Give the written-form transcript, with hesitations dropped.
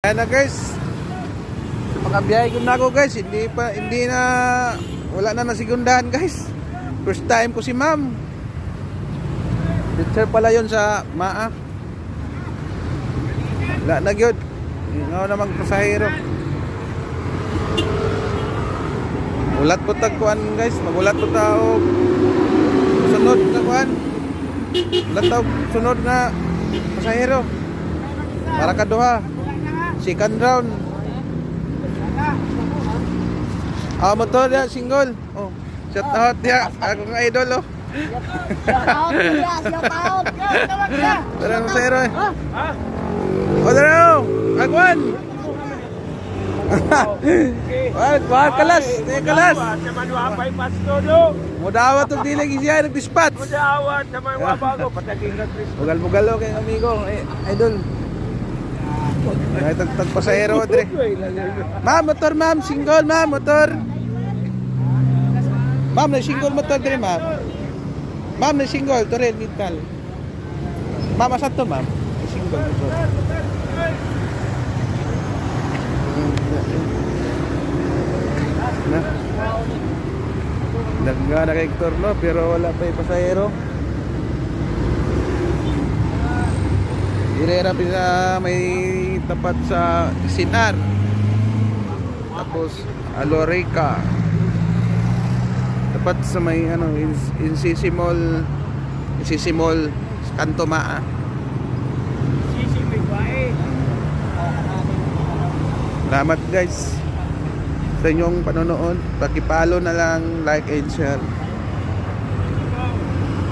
Ayan na guys. Makabiyahe ko na ako guys. Hindi na, wala na nasigundahan guys. First time ko si ma'am. Teacher pala yun sa MAA. Wala na yun. Nga namang pasahero. Ulat po tagkuan guys. Magulat po tao. Sunod na kuan. Ulat tao sunod na pasahero. Para kaduha. Second round. Motor dia single. Oh, shout out dia. Ako nga idol oh. Shout out. Tara mo sa hero eh. O tara mo. Agwan. Wah, kelas. Ini kelas. Teman wapay pasto do. Mudawa to dilig siya nag-dispatch. Mudawat teman wabago pataging gatris. Bugal-bugal kay amigo, idol. Ay tag pasahero dre. Ma'am, motor ma'am, single ma'am, motor. Ma'am, na single motor dre ma'am. Ma'am, na single to rin mintal. Ma'am, asa to ma'am? Single motor. Na. Dagga na kay Hector no, pero wala pa yung pasahero. Irera pisa may tapat sa Sinar. Tapos Alorica. Tapat sa may ano Insisimol Kanto MAA. Sisi may bae. Salamat guys sa inyong panonood. Paki-follow na lang, like and share.